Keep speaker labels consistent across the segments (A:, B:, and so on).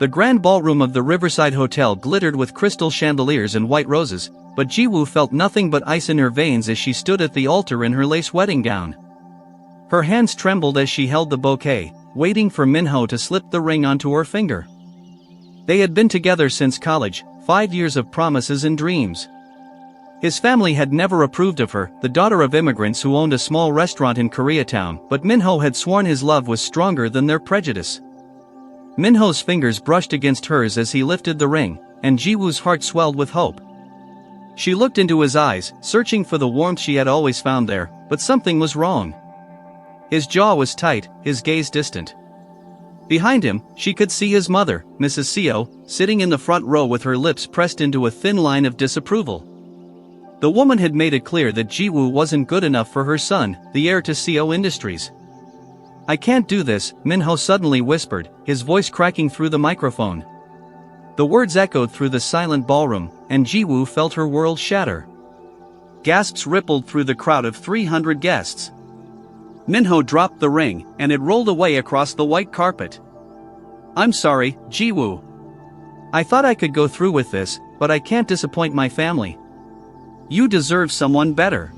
A: The grand ballroom of the Riverside Hotel glittered with crystal chandeliers and white roses, but Jiwoo felt nothing but ice in her veins as she stood at the altar in her lace wedding gown. Her hands trembled as she held the bouquet, waiting for Minho to slip the ring onto her finger. They had been together since college, 5 years of promises and dreams. His family had never approved of her, the daughter of immigrants who owned a small restaurant in Koreatown, but Minho had sworn his love was stronger than their prejudice. Minho's fingers brushed against hers as he lifted the ring, and Jiwoo's heart swelled with hope. She looked into his eyes, searching for the warmth she had always found there, but something was wrong. His jaw was tight, his gaze distant. Behind him, she could see his mother, Mrs. Seo, sitting in the front row with her lips pressed into a thin line of disapproval. The woman had made it clear that Jiwoo wasn't good enough for her son, the heir to Seo Industries. "I can't do this," Minho suddenly whispered, his voice cracking through the microphone. The words echoed through the silent ballroom, and Jiwoo felt her world shatter. Gasps rippled through the crowd of 300 guests. Minho dropped the ring, and it rolled away across the white carpet. "I'm sorry, Jiwoo. I thought I could go through with this, but I can't disappoint my family. You deserve someone better."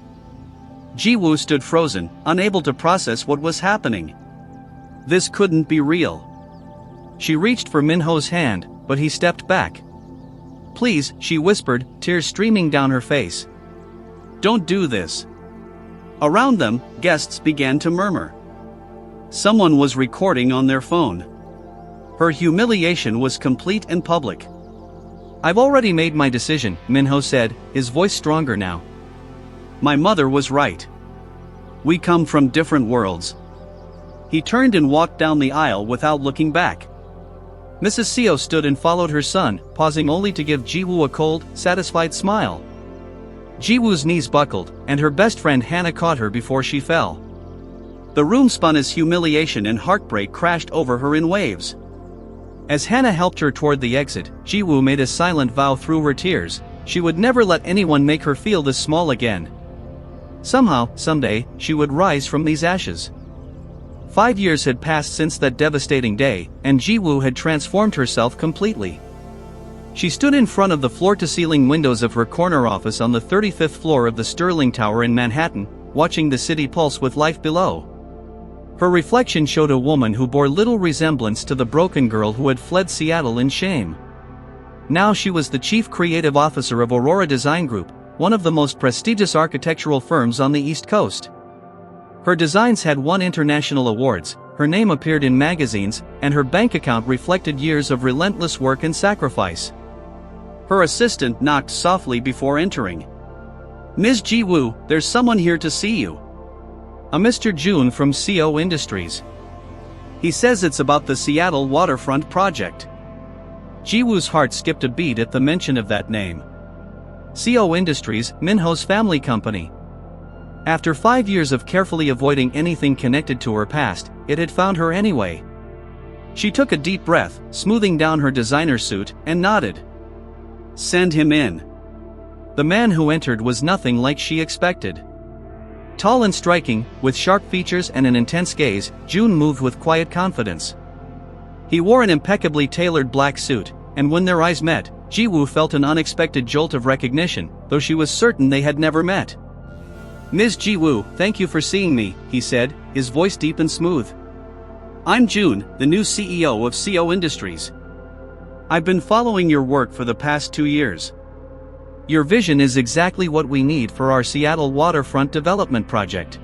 A: Jiwoo stood frozen, unable to process what was happening. This couldn't be real. She reached for Minho's hand, but he stepped back. "Please," she whispered, tears streaming down her face. "Don't do this." Around them, guests began to murmur. Someone was recording on their phone. Her humiliation was complete and public. "I've already made my decision," Minho said, his voice stronger now. "My mother was right. We come from different worlds." He turned and walked down the aisle without looking back. Mrs. Seo stood and followed her son, pausing only to give Jiwoo a cold, satisfied smile. Jiwoo's knees buckled, and her best friend Hannah caught her before she fell. The room spun as humiliation and heartbreak crashed over her in waves. As Hannah helped her toward the exit, Jiwoo made a silent vow through her tears: she would never let anyone make her feel this small again. Somehow, someday, she would rise from these ashes. 5 years had passed since that devastating day, and Jiwoo had transformed herself completely. She stood in front of the floor-to-ceiling windows of her corner office on the 35th floor of the Sterling Tower in Manhattan, watching the city pulse with life below. Her reflection showed a woman who bore little resemblance to the broken girl who had fled Seattle in shame. Now she was the chief creative officer of Aurora Design Group, one of the most prestigious architectural firms on the East Coast. Her designs had won international awards, her name appeared in magazines, and her bank account reflected years of relentless work and sacrifice. Her assistant knocked softly before entering. "Ms. Jiwoo, there's someone here to see you." "A Mr. Joon from Seo Industries. He says it's about the Seattle waterfront project." Jiwoo's heart skipped a beat at the mention of that name. Seo Industries, Minho's family company. After 5 years of carefully avoiding anything connected to her past, it had found her anyway. She took a deep breath, smoothing down her designer suit, and nodded. "Send him in." The man who entered was nothing like she expected. Tall and striking, with sharp features and an intense gaze, Joon moved with quiet confidence. He wore an impeccably tailored black suit, and when their eyes met, Jiwoo felt an unexpected jolt of recognition, though she was certain they had never met. "Ms. Jiwoo, thank you for seeing me," he said, his voice deep and smooth. "I'm Joon, the new CEO of Seo Industries. I've been following your work for the past 2 years. Your vision is exactly what we need for our Seattle waterfront development project."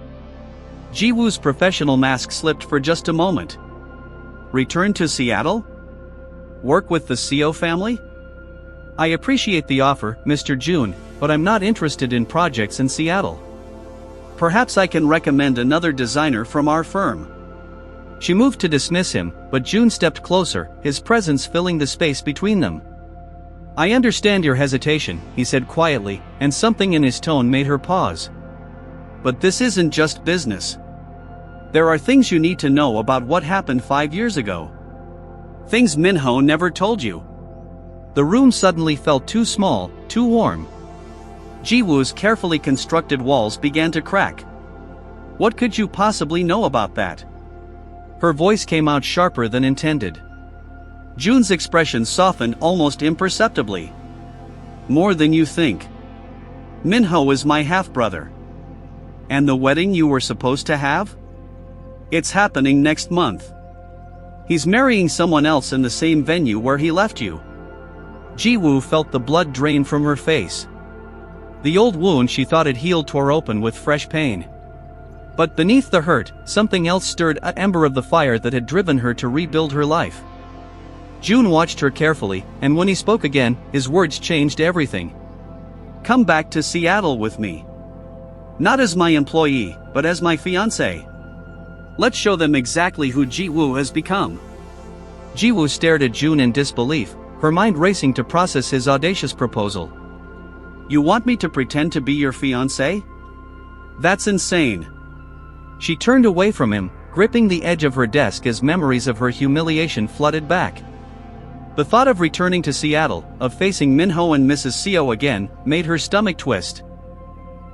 A: Jiwoo's professional mask slipped for just a moment. "Return to Seattle? Work with the Seo family? I appreciate the offer, Mr. Joon, but I'm not interested in projects in Seattle. Perhaps I can recommend another designer from our firm." She moved to dismiss him, but Joon stepped closer, his presence filling the space between them. "I understand your hesitation," he said quietly, and something in his tone made her pause. "But this isn't just business. There are things you need to know about what happened 5 years ago. Things Minho never told you." The room suddenly felt too small, too warm. Jiwoo's carefully constructed walls began to crack. "What could you possibly know about that?" Her voice came out sharper than intended. Joon's expression softened almost imperceptibly. More than you think. Minho is my half-brother. And the wedding you were supposed to have? It's happening next month. He's marrying someone else in the same venue where he left you. Ji-woo felt the blood drain from her face. The old wound she thought had healed tore open with fresh pain. But beneath the hurt, something else stirred, an ember of the fire that had driven her to rebuild her life. Joon watched her carefully, and when he spoke again, his words changed everything. Come back to Seattle with me. Not as my employee, but as my fiancée. Let's show them exactly who Ji-woo has become. Ji-woo stared at Joon in disbelief, her mind racing to process his audacious proposal. You want me to pretend to be your fiancé? That's insane. She turned away from him, gripping the edge of her desk as memories of her humiliation flooded back. The thought of returning to Seattle, of facing Minho and Mrs. Seo again, made her stomach twist.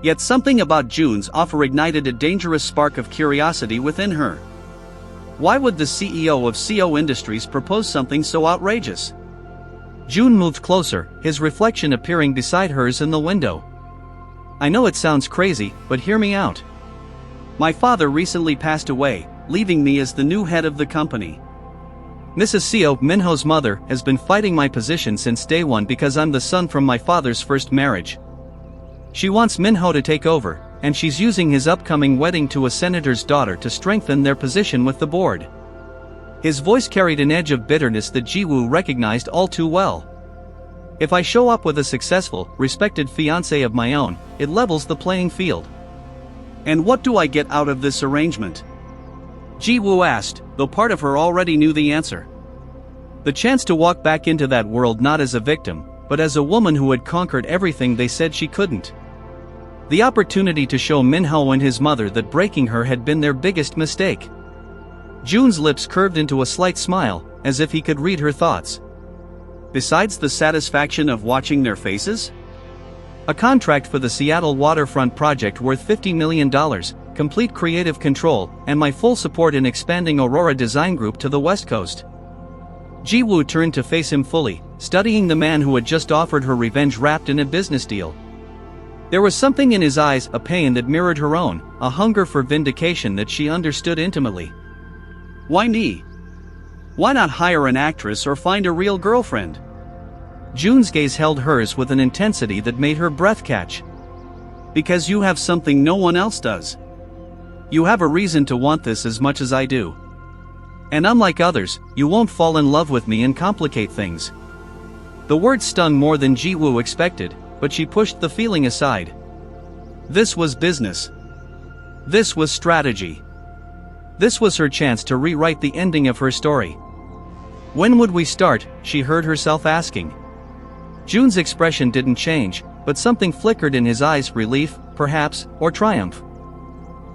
A: Yet something about Joon's offer ignited a dangerous spark of curiosity within her. Why would the CEO of Seo Industries propose something so outrageous? Joon moved closer, his reflection appearing beside hers in the window. I know it sounds crazy, but hear me out. My father recently passed away, leaving me as the new head of the company. Mrs. Seo, Minho's mother, has been fighting my position since day one because I'm the son from my father's first marriage. She wants Minho to take over, and she's using his upcoming wedding to a senator's daughter to strengthen their position with the board. His voice carried an edge of bitterness that Ji-woo recognized all too well. If I show up with a successful, respected fiancé of my own, it levels the playing field. And what do I get out of this arrangement? Ji-woo asked, though part of her already knew the answer. The chance to walk back into that world not as a victim, but as a woman who had conquered everything they said she couldn't. The opportunity to show Minho and his mother that breaking her had been their biggest mistake. Joon's lips curved into a slight smile, as if he could read her thoughts. Besides the satisfaction of watching their faces? A contract for the Seattle waterfront project worth $50 million, complete creative control, and my full support in expanding Aurora Design Group to the West Coast. Ji-woo turned to face him fully, studying the man who had just offered her revenge wrapped in a business deal. There was something in his eyes, a pain that mirrored her own, a hunger for vindication that she understood intimately. Why me? Why not hire an actress or find a real girlfriend? Joon's gaze held hers with an intensity that made her breath catch. Because you have something no one else does. You have a reason to want this as much as I do. And unlike others, you won't fall in love with me and complicate things. The words stung more than Ji-woo expected, but she pushed the feeling aside. This was business. This was strategy. This was her chance to rewrite the ending of her story. When would we start? She heard herself asking. Joon's expression didn't change, but something flickered in his eyes, relief, perhaps, or triumph.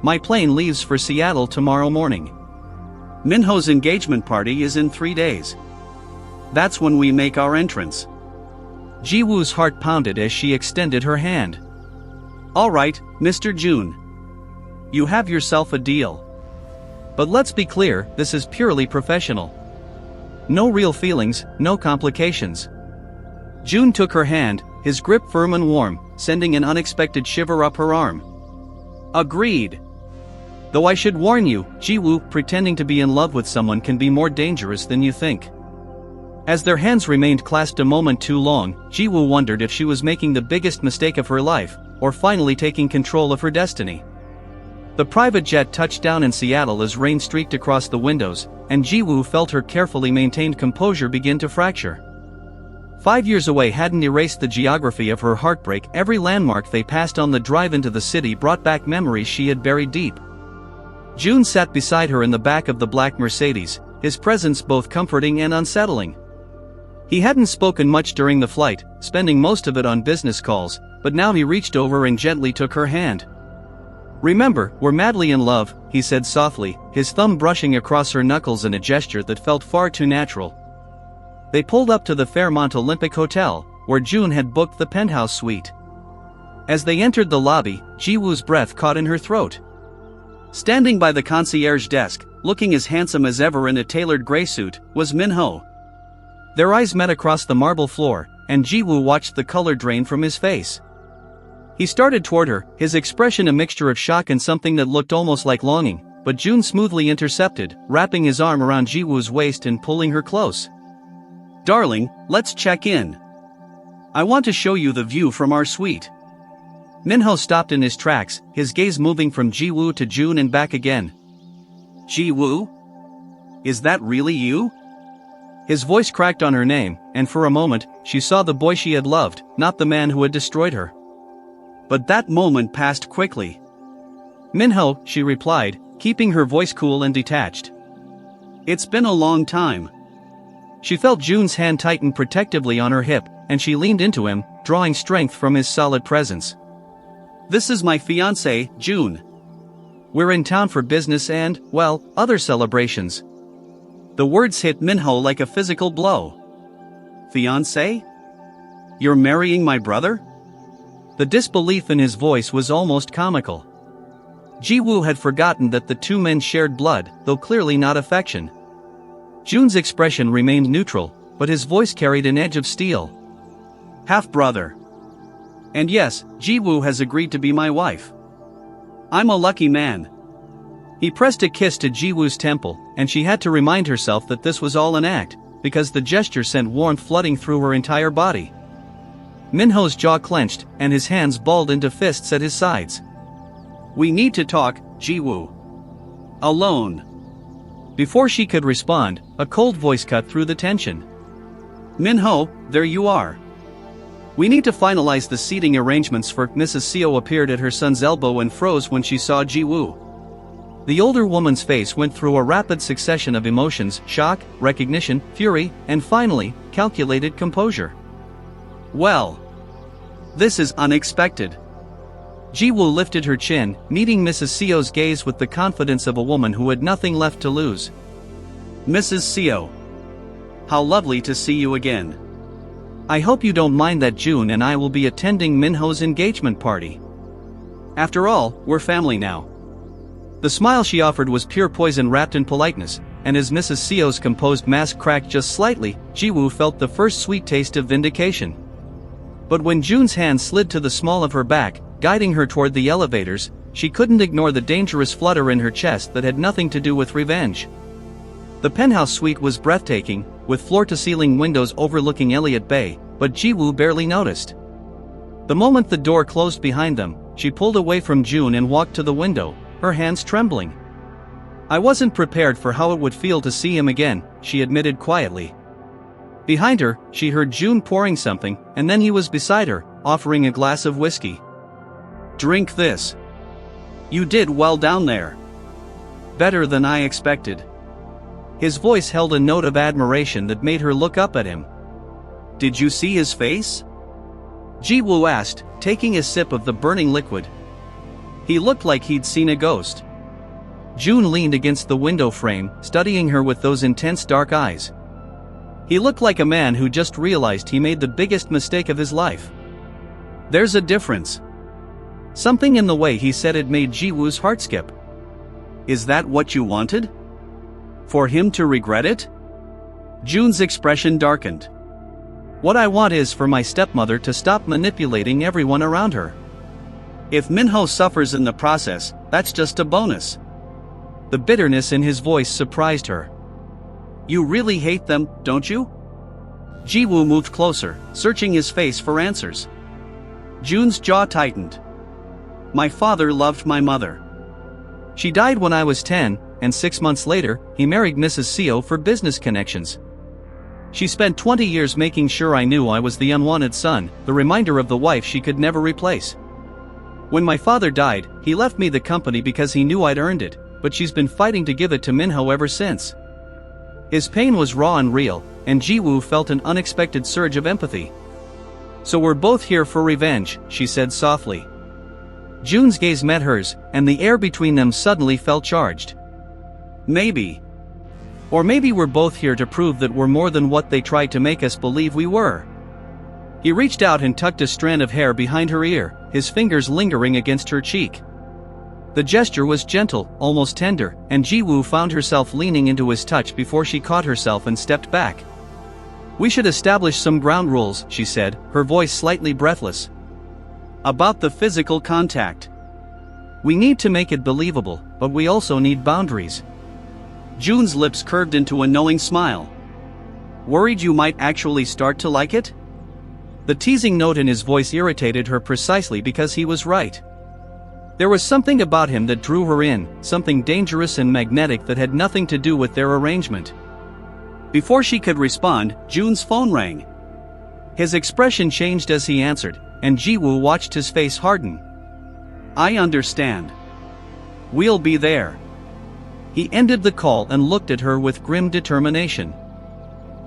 A: My plane leaves for Seattle tomorrow morning. Minho's engagement party is in 3 days. That's when we make our entrance. Ji-woo's heart pounded as she extended her hand. All right, Mr. Joon. You have yourself a deal. But let's be clear, this is purely professional. No real feelings, no complications. Joon took her hand, his grip firm and warm, sending an unexpected shiver up her arm. Agreed. Though I should warn you, Ji-woo, pretending to be in love with someone can be more dangerous than you think. As their hands remained clasped a moment too long, Ji-woo wondered if she was making the biggest mistake of her life, or finally taking control of her destiny. The private jet touched down in Seattle as rain streaked across the windows, and Ji-woo felt her carefully maintained composure begin to fracture. 5 years away hadn't erased the geography of her heartbreak. Every landmark they passed on the drive into the city brought back memories she had buried deep. Joon sat beside her in the back of the black Mercedes, his presence both comforting and unsettling. He hadn't spoken much during the flight, spending most of it on business calls, but now he reached over and gently took her hand. Remember, we're madly in love, he said softly, his thumb brushing across her knuckles in a gesture that felt far too natural. They pulled up to the Fairmont Olympic Hotel, where Joon had booked the penthouse suite. As they entered the lobby, Ji-woo's breath caught in her throat. Standing by the concierge desk, looking as handsome as ever in a tailored gray suit, was Minho. Their eyes met across the marble floor, and Jiwoo watched the color drain from his face. He started toward her, his expression a mixture of shock and something that looked almost like longing, but Joon smoothly intercepted, wrapping his arm around Jiwoo's waist and pulling her close. "Darling, let's check in. I want to show you the view from our suite." Minho stopped in his tracks, his gaze moving from Jiwoo to Joon and back again. "Jiwoo? Is that really you?" His voice cracked on her name, and for a moment, she saw the boy she had loved, not the man who had destroyed her. But that moment passed quickly. "Minho," she replied, keeping her voice cool and detached. "It's been a long time." She felt Joon's hand tighten protectively on her hip, and she leaned into him, drawing strength from his solid presence. "This is my fiancée, Joon. We're in town for business and, well, other celebrations." The words hit Minho like a physical blow. "Fiancé? You're marrying my brother?" The disbelief in his voice was almost comical. Jiwoo had forgotten that the two men shared blood, though clearly not affection. Joon's expression remained neutral, but his voice carried an edge of steel. "Half-brother. And yes, Jiwoo has agreed to be my wife. I'm a lucky man." He pressed a kiss to Jiwoo's temple, and she had to remind herself that this was all an act, because the gesture sent warmth flooding through her entire body. Minho's jaw clenched, and his hands balled into fists at his sides. "We need to talk, Jiwoo. Alone." Before she could respond, a cold voice cut through the tension. "Minho, there you are. We need to finalize the seating arrangements for..." Mrs. Seo appeared at her son's elbow and froze when she saw Jiwoo. The older woman's face went through a rapid succession of emotions: shock, recognition, fury, and finally, calculated composure. "Well, this is unexpected." Jiwoo lifted her chin, meeting Mrs. Seo's gaze with the confidence of a woman who had nothing left to lose. "Mrs. Seo, how lovely to see you again. I hope you don't mind that Joon and I will be attending Minho's engagement party. After all, we're family now." The smile she offered was pure poison wrapped in politeness, and as Mrs. Seo's composed mask cracked just slightly, Jiwoo felt the first sweet taste of vindication. But when Joon's hand slid to the small of her back, guiding her toward the elevators, she couldn't ignore the dangerous flutter in her chest that had nothing to do with revenge. The penthouse suite was breathtaking, with floor-to-ceiling windows overlooking Elliott Bay, but Jiwoo barely noticed. The moment the door closed behind them, she pulled away from Joon and walked to the window, her hands trembling. "I wasn't prepared for how it would feel to see him again," she admitted quietly. Behind her, she heard Joon pouring something, and then he was beside her, offering a glass of whiskey. "Drink this. You did well down there. Better than I expected." His voice held a note of admiration that made her look up at him. "Did you see his face?" Jiwoo asked, taking a sip of the burning liquid. "He looked like he'd seen a ghost." Joon leaned against the window frame, studying her with those intense dark eyes. He looked like a man who just realized he made the biggest mistake of his life. "There's a difference." Something in the way he said it made Jiwoo's heart skip. "Is that what you wanted? For him to regret it?" Joon's expression darkened. "What I want is for my stepmother to stop manipulating everyone around her. If Minho suffers in the process, that's just a bonus." The bitterness in his voice surprised her. "You really hate them, don't you?" Jiwoo moved closer, searching his face for answers. Joon's jaw tightened. "My father loved my mother. She died when I was 10, and 6 months later, he married Mrs. Seo for business connections. She spent 20 years making sure I knew I was the unwanted son, the reminder of the wife she could never replace. When my father died, he left me the company because he knew I'd earned it, but she's been fighting to give it to Minho ever since." His pain was raw and real, and Jiwoo felt an unexpected surge of empathy. "So we're both here for revenge," she said softly. Joon's gaze met hers, and the air between them suddenly felt charged. "Maybe. Or maybe we're both here to prove that we're more than what they tried to make us believe we were." He reached out and tucked a strand of hair behind her ear, his fingers lingering against her cheek. The gesture was gentle, almost tender, and Jiwoo found herself leaning into his touch before she caught herself and stepped back. We should establish some ground rules, she said, her voice slightly breathless. About the physical contact. We need to make it believable, but we also need boundaries. Joon's lips curved into a knowing smile. Worried you might actually start to like it? The teasing note in his voice irritated her precisely because he was right. There was something about him that drew her in, something dangerous and magnetic that had nothing to do with their arrangement. Before she could respond, Joon's phone rang. His expression changed as he answered, and Ji-woo watched his face harden. I understand. We'll be there. He ended the call and looked at her with grim determination.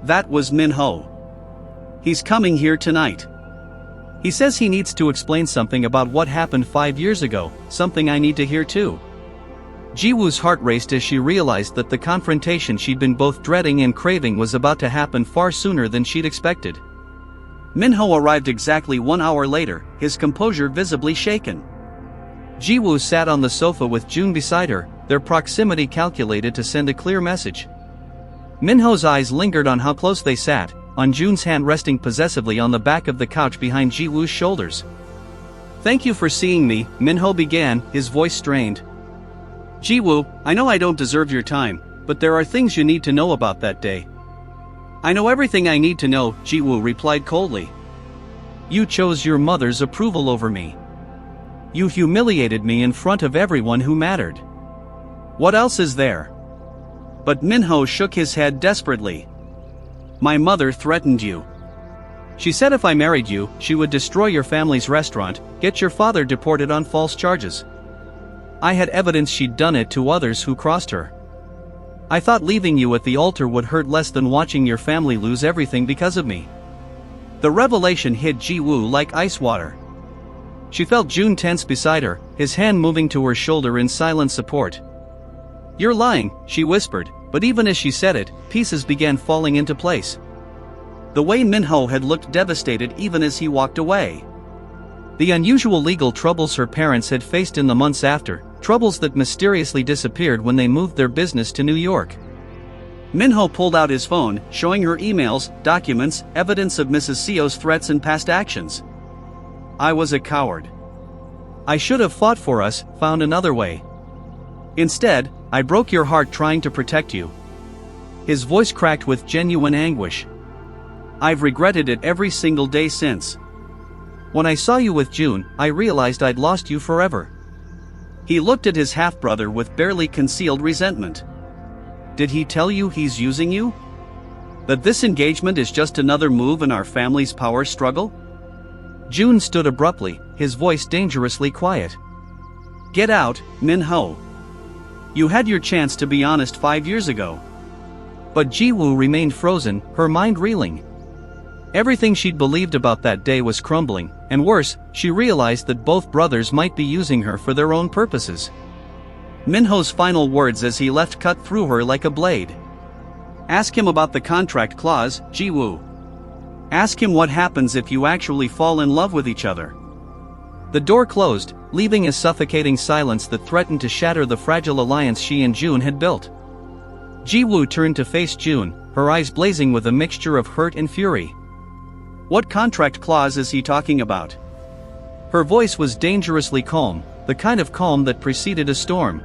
A: That was Min-ho. He's coming here tonight. He says he needs to explain something about what happened 5 years ago, something I need to hear too. Ji-woo's heart raced as she realized that the confrontation she'd been both dreading and craving was about to happen far sooner than she'd expected. Min-ho arrived exactly 1 hour later, his composure visibly shaken. Ji-woo sat on the sofa with Joon beside her, their proximity calculated to send a clear message. Min-ho's eyes lingered on how close they sat, on Joon's hand resting possessively on the back of the couch behind Ji-woo's shoulders. Thank you for seeing me, Min-ho began, his voice strained. Ji-woo, I know I don't deserve your time, but there are things you need to know about that day. I know everything I need to know, Ji-woo replied coldly. You chose your mother's approval over me. You humiliated me in front of everyone who mattered. What else is there? But Min-ho shook his head desperately. My mother threatened you. She said if I married you, she would destroy your family's restaurant, get your father deported on false charges. I had evidence she'd done it to others who crossed her. I thought leaving you at the altar would hurt less than watching your family lose everything because of me. The revelation hit Ji-woo like ice water. She felt Joon tense beside her, his hand moving to her shoulder in silent support. You're lying, she whispered, but even as she said it, pieces began falling into place. The way Min-ho had looked devastated even as he walked away. The unusual legal troubles her parents had faced in the months after, troubles that mysteriously disappeared when they moved their business to New York. Min-ho pulled out his phone, showing her emails, documents, evidence of Mrs. Seo's threats and past actions. I was a coward. I should have fought for us, found another way. Instead, I broke your heart trying to protect you. His voice cracked with genuine anguish. I've regretted it every single day since. When I saw you with Joon, I realized I'd lost you forever. He looked at his half-brother with barely concealed resentment. Did he tell you he's using you? That this engagement is just another move in our family's power struggle? Joon stood abruptly, his voice dangerously quiet. Get out, Min-ho. You had your chance to be honest 5 years ago. But Ji-woo remained frozen, her mind reeling. Everything she'd believed about that day was crumbling, and worse, she realized that both brothers might be using her for their own purposes. Min-ho's final words as he left cut through her like a blade. Ask him about the contract clause, Ji-woo. Ask him what happens if you actually fall in love with each other. The door closed, leaving a suffocating silence that threatened to shatter the fragile alliance she and Joon had built. Ji-woo turned to face Joon, her eyes blazing with a mixture of hurt and fury. What contract clause is he talking about? Her voice was dangerously calm, the kind of calm that preceded a storm.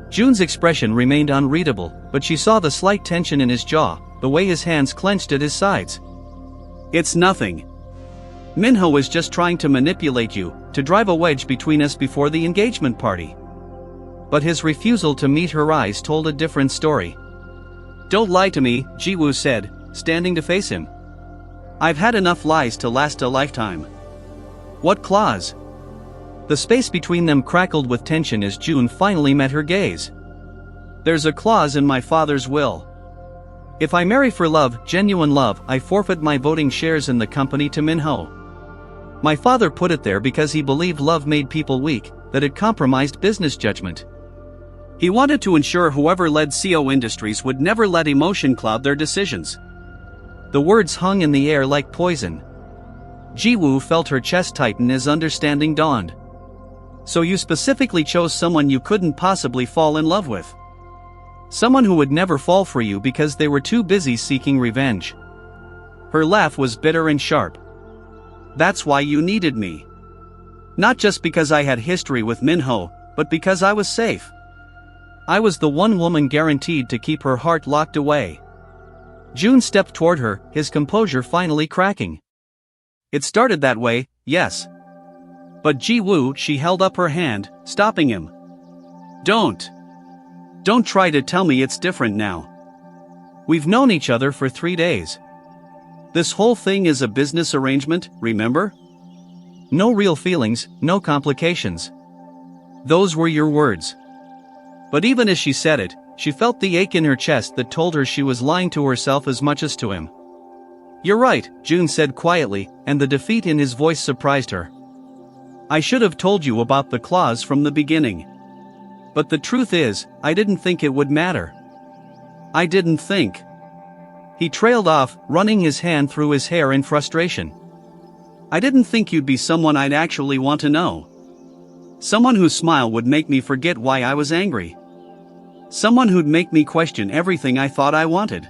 A: Joon's expression remained unreadable, but she saw the slight tension in his jaw, the way his hands clenched at his sides. It's nothing. Min-ho is just trying to manipulate you, to drive a wedge between us before the engagement party. But his refusal to meet her eyes told a different story. Don't lie to me, Ji-woo said, standing to face him. I've had enough lies to last a lifetime. What clause? The space between them crackled with tension as Joon finally met her gaze. There's a clause in my father's will. If I marry for love, genuine love, I forfeit my voting shares in the company to Min-ho. My father put it there because he believed love made people weak, that it compromised business judgment. He wanted to ensure whoever led Seo Industries would never let emotion cloud their decisions. The words hung in the air like poison. Ji-woo felt her chest tighten as understanding dawned. So you specifically chose someone you couldn't possibly fall in love with. Someone who would never fall for you because they were too busy seeking revenge. Her laugh was bitter and sharp. "That's why you needed me. Not just because I had history with Minho, but because I was safe. I was the one woman guaranteed to keep her heart locked away." Joon stepped toward her, his composure finally cracking. "It started that way, yes. But Ji-woo," she held up her hand, stopping him. Don't try to tell me it's different now. We've known each other for 3 days. This whole thing is a business arrangement, remember? No real feelings, no complications." Those were your words. But even as she said it, she felt the ache in her chest that told her she was lying to herself as much as to him. "You're right," Joon said quietly, and the defeat in his voice surprised her. "I should have told you about the clause from the beginning. But the truth is, I didn't think it would matter. I didn't think." He trailed off, running his hand through his hair in frustration. "I didn't think you'd be someone I'd actually want to know. Someone whose smile would make me forget why I was angry. Someone who'd make me question everything I thought I wanted."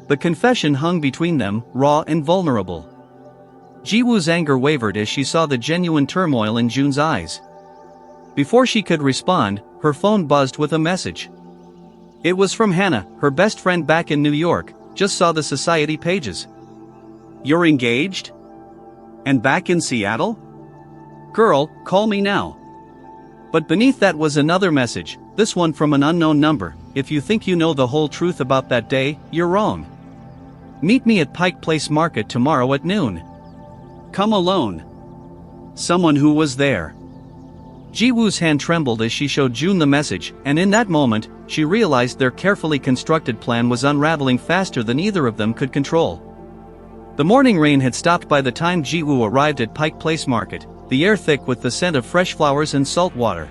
A: The confession hung between them, raw and vulnerable. Ji-woo's anger wavered as she saw the genuine turmoil in Joon's eyes. Before she could respond, her phone buzzed with a message. It was from Hannah, her best friend back in New York. "Just saw the society pages. You're engaged? And back in Seattle? Girl, call me now." But beneath that was another message, this one from an unknown number. "If you think you know the whole truth about that day, you're wrong. Meet me at Pike Place Market tomorrow at noon. Come alone." Someone who was there. Ji-woo's hand trembled as she showed Joon the message, and in that moment, she realized their carefully constructed plan was unraveling faster than either of them could control. The morning rain had stopped by the time Ji-woo arrived at Pike Place Market, the air thick with the scent of fresh flowers and salt water.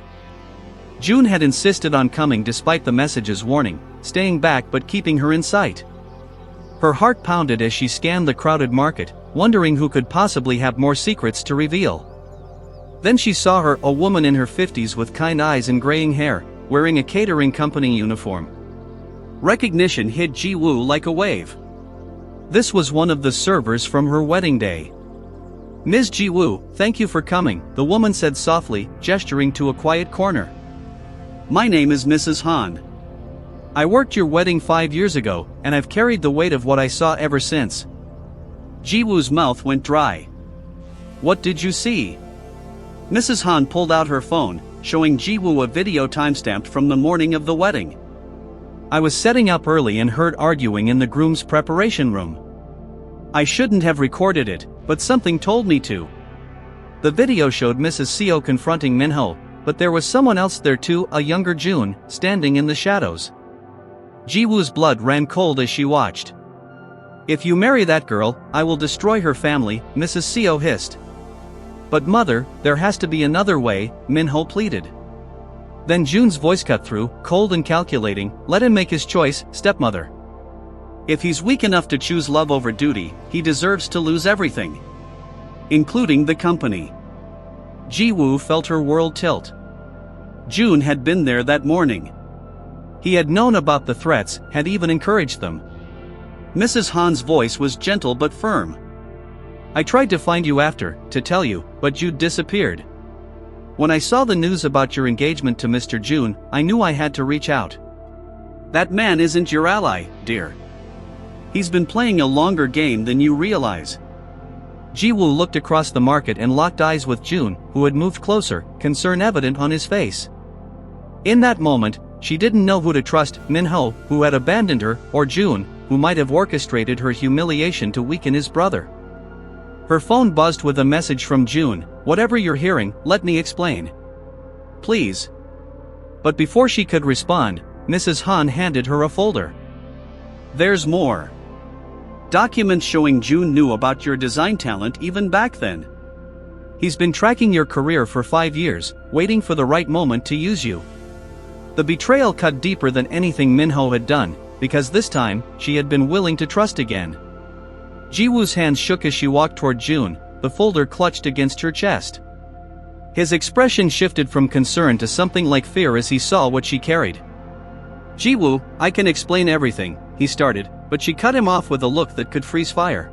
A: Joon had insisted on coming despite the message's warning, staying back but keeping her in sight. Her heart pounded as she scanned the crowded market, wondering who could possibly have more secrets to reveal. Then she saw her, a woman in her 50s with kind eyes and graying hair, wearing a catering company uniform. Recognition hit Ji-woo like a wave. This was one of the servers from her wedding day. "Ms. Ji-woo, thank you for coming," the woman said softly, gesturing to a quiet corner. "My name is Mrs. Han. I worked your wedding 5 years ago, and I've carried the weight of what I saw ever since." Ji-woo's mouth went dry. "What did you see?" Mrs. Han pulled out her phone, showing Ji-woo a video timestamped from the morning of the wedding. "I was setting up early and heard arguing in the groom's preparation room. I shouldn't have recorded it, but something told me to." The video showed Mrs. Seo confronting Minho, but there was someone else there too, a younger Joon, standing in the shadows. Ji-woo's blood ran cold as she watched. "If you marry that girl, I will destroy her family," Mrs. Seo hissed. "But mother, there has to be another way," Minho pleaded. Then Joon's voice cut through, cold and calculating. "Let him make his choice, stepmother. If he's weak enough to choose love over duty, he deserves to lose everything. Including the company." Ji-woo felt her world tilt. Joon had been there that morning. He had known about the threats, had even encouraged them. Mrs. Han's voice was gentle but firm. "I tried to find you after, to tell you, but you'd disappeared. When I saw the news about your engagement to Mr. Joon, I knew I had to reach out. That man isn't your ally, dear. He's been playing a longer game than you realize." Ji-woo looked across the market and locked eyes with Joon, who had moved closer, concern evident on his face. In that moment, she didn't know who to trust, Minho, who had abandoned her, or Joon, who might have orchestrated her humiliation to weaken his brother. Her phone buzzed with a message from Joon. "Whatever you're hearing, let me explain. Please." But before she could respond, Mrs. Han handed her a folder. "There's more. Documents showing Joon knew about your design talent even back then. He's been tracking your career for 5 years, waiting for the right moment to use you." The betrayal cut deeper than anything Minho had done, because this time, she had been willing to trust again. Ji-woo's hands shook as she walked toward Joon, the folder clutched against her chest. His expression shifted from concern to something like fear as he saw what she carried. "Ji-woo, I can explain everything," he started, but she cut him off with a look that could freeze fire.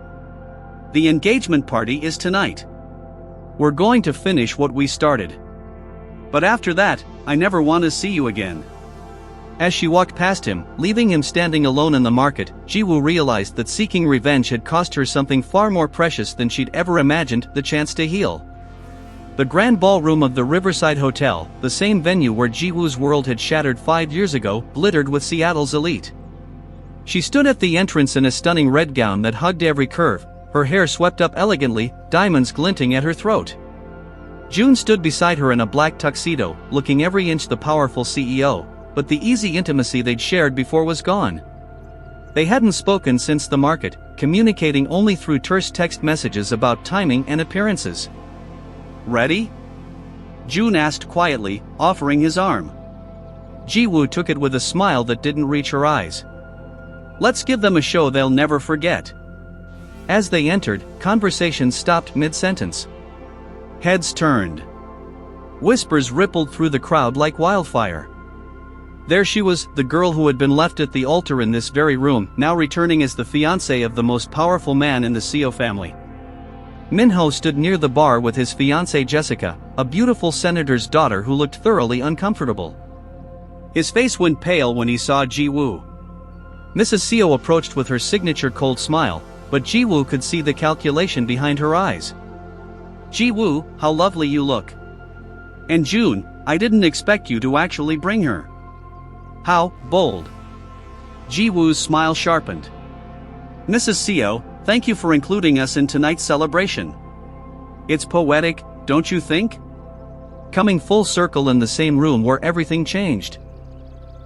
A: The engagement party is tonight. We're going to finish what we started. But after that, I never want to see you again." As she walked past him, leaving him standing alone in the market, Jiwoo realized that seeking revenge had cost her something far more precious than she'd ever imagined: the chance to heal. The grand ballroom of the Riverside Hotel, the same venue where Jiwoo's world had shattered 5 years ago, glittered with Seattle's elite. She stood at the entrance in a stunning red gown that hugged every curve, her hair swept up elegantly, diamonds glinting at her throat. Joon stood beside her in a black tuxedo, looking every inch the powerful CEO, but the easy intimacy they'd shared before was gone. They hadn't spoken since the market, communicating only through terse text messages about timing and appearances. "Ready?" Joon asked quietly, offering his arm. Jiwoo took it with a smile that didn't reach her eyes. "Let's give them a show they'll never forget." As they entered, conversations stopped mid-sentence. Heads turned. Whispers rippled through the crowd like wildfire. There she was, the girl who had been left at the altar in this very room, now returning as the fiancée of the most powerful man in the Seo family. Minho stood near the bar with his fiancée Jessica, a beautiful senator's daughter who looked thoroughly uncomfortable. His face went pale when he saw Jiwoo. Mrs. Seo approached with her signature cold smile, but Jiwoo could see the calculation behind her eyes. "Jiwoo, how lovely you look. And Joon, I didn't expect you to actually bring her. How bold." Jiwoo's smile sharpened. "Mrs. Seo, thank you for including us in tonight's celebration. It's poetic, don't you think?" Coming full circle in the same room where everything changed.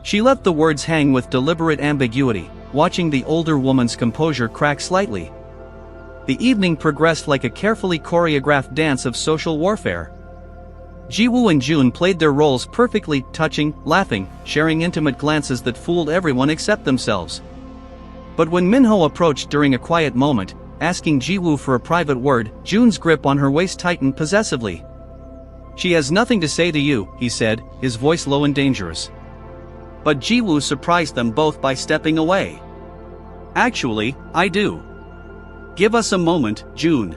A: She let the words hang with deliberate ambiguity, watching the older woman's composure crack slightly. The evening progressed like a carefully choreographed dance of social warfare. Jiwoo and Joon played their roles perfectly, touching, laughing, sharing intimate glances that fooled everyone except themselves. But when Minho approached during a quiet moment, asking Jiwoo for a private word, Joon's grip on her waist tightened possessively. "She has nothing to say to you," he said, his voice low and dangerous. But Jiwoo surprised them both by stepping away. "Actually, I do. Give us a moment, Joon."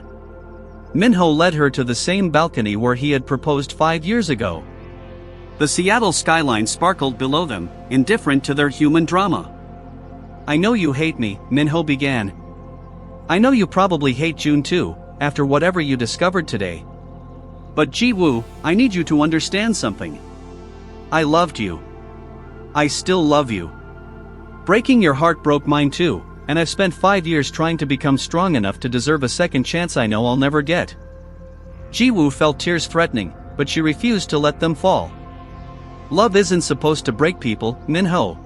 A: Minho led her to the same balcony where he had proposed 5 years ago. The Seattle skyline sparkled below them, indifferent to their human drama. "I know you hate me," Minho began. "I know you probably hate Joon too, after whatever you discovered today. But Jiwoo, I need you to understand something. I loved you. I still love you. Breaking your heart broke mine too, and I've spent 5 years trying to become strong enough to deserve a second chance I know I'll never get." Jiwoo felt tears threatening, but she refused to let them fall. "Love isn't supposed to break people, Minho.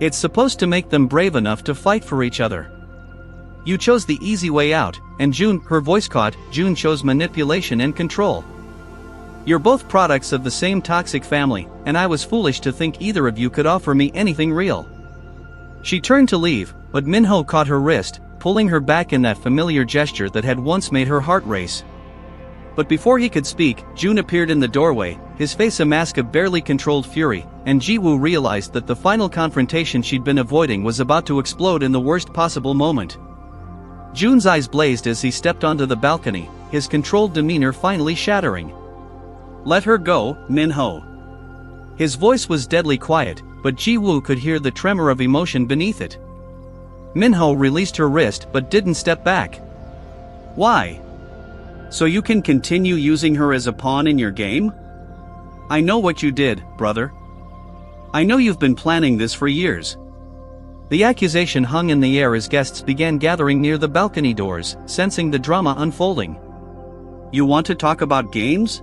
A: It's supposed to make them brave enough to fight for each other. You chose the easy way out, and Joon," her voice caught, "Joon chose manipulation and control. You're both products of the same toxic family, and I was foolish to think either of you could offer me anything real." She turned to leave, but Minho caught her wrist, pulling her back in that familiar gesture that had once made her heart race. But before he could speak, Joon appeared in the doorway, his face a mask of barely controlled fury, and Jiwoo realized that the final confrontation she'd been avoiding was about to explode in the worst possible moment. Joon's eyes blazed as he stepped onto the balcony, his controlled demeanor finally shattering. "Let her go, Minho." His voice was deadly quiet, but Jiwoo could hear the tremor of emotion beneath it. Minho released her wrist but didn't step back. "Why? So you can continue using her as a pawn in your game? I know what you did, brother. I know you've been planning this for years." The accusation hung in the air as guests began gathering near the balcony doors, sensing the drama unfolding. "You want to talk about games?"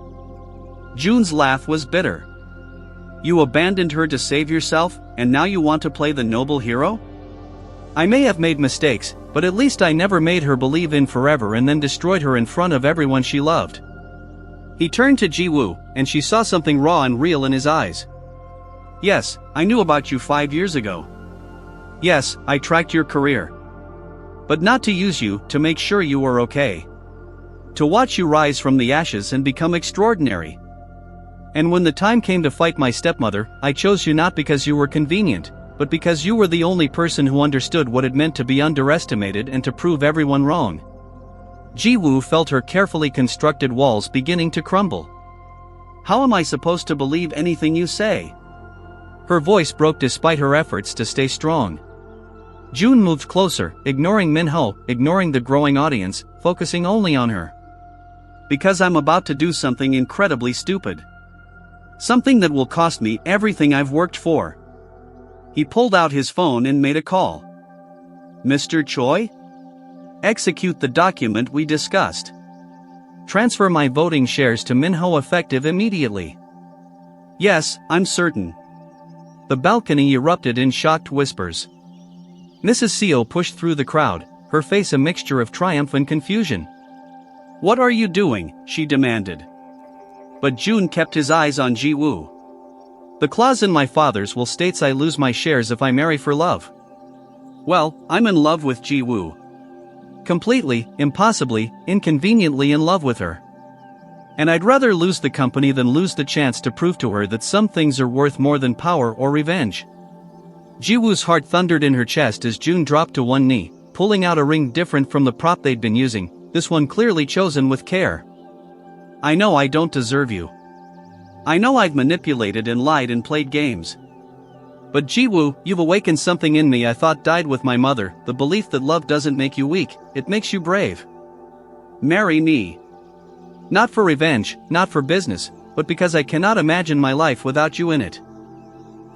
A: Joon's laugh was bitter. "You abandoned her to save yourself, and now you want to play the noble hero? I may have made mistakes, but at least I never made her believe in forever and then destroyed her in front of everyone she loved." He turned to Jiwoo, and she saw something raw and real in his eyes. "Yes, I knew about you 5 years ago. Yes, I tracked your career. But not to use you, to make sure you were okay. To watch you rise from the ashes and become extraordinary. And when the time came to fight my stepmother, I chose you not because you were convenient, but because you were the only person who understood what it meant to be underestimated and to prove everyone wrong. Ji-woo felt her carefully constructed walls beginning to crumble. "How am I supposed to believe anything you say?" Her voice broke despite her efforts to stay strong. Joon moved closer, ignoring Minho, ignoring the growing audience, focusing only on her. "Because I'm about to do something incredibly stupid. Something that will cost me everything I've worked for." He pulled out his phone and made a call. "Mr. Choi? Execute the document we discussed. Transfer my voting shares to Minho effective immediately." "Yes, I'm certain." The balcony erupted in shocked whispers. Mrs. Seo pushed through the crowd, her face a mixture of triumph and confusion. "What are you doing?" she demanded. But Joon kept his eyes on Ji-woo. "The clause in my father's will states I lose my shares if I marry for love." "Well, I'm in love with Ji-woo. Completely, impossibly, inconveniently in love with her. And I'd rather lose the company than lose the chance to prove to her that some things are worth more than power or revenge." Ji-woo's heart thundered in her chest as Joon dropped to one knee, pulling out a ring different from the prop they'd been using, this one clearly chosen with care. "I know I don't deserve you. I know I've manipulated and lied and played games. But Ji-woo, you've awakened something in me I thought died with my mother, the belief that love doesn't make you weak, it makes you brave. Marry me. Not for revenge, not for business, but because I cannot imagine my life without you in it.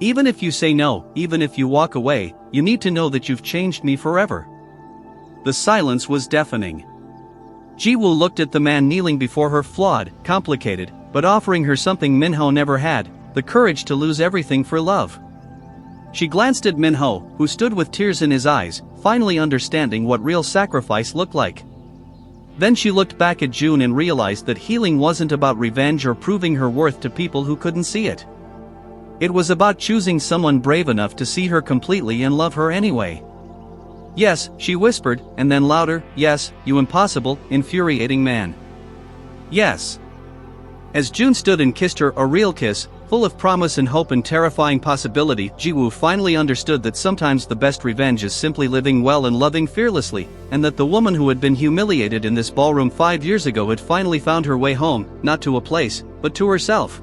A: Even if you say no, even if you walk away, you need to know that you've changed me forever." The silence was deafening. Ji-woo looked at the man kneeling before her, flawed, complicated, but offering her something Minho never had, the courage to lose everything for love. She glanced at Minho, who stood with tears in his eyes, finally understanding what real sacrifice looked like. Then she looked back at Joon and realized that healing wasn't about revenge or proving her worth to people who couldn't see it. It was about choosing someone brave enough to see her completely and love her anyway. "Yes," she whispered, and then louder, "Yes, you impossible, infuriating man. Yes." As Joon stood and kissed her, a real kiss, full of promise and hope and terrifying possibility, Ji-woo finally understood that sometimes the best revenge is simply living well and loving fearlessly, and that the woman who had been humiliated in this ballroom 5 years ago had finally found her way home, not to a place, but to herself.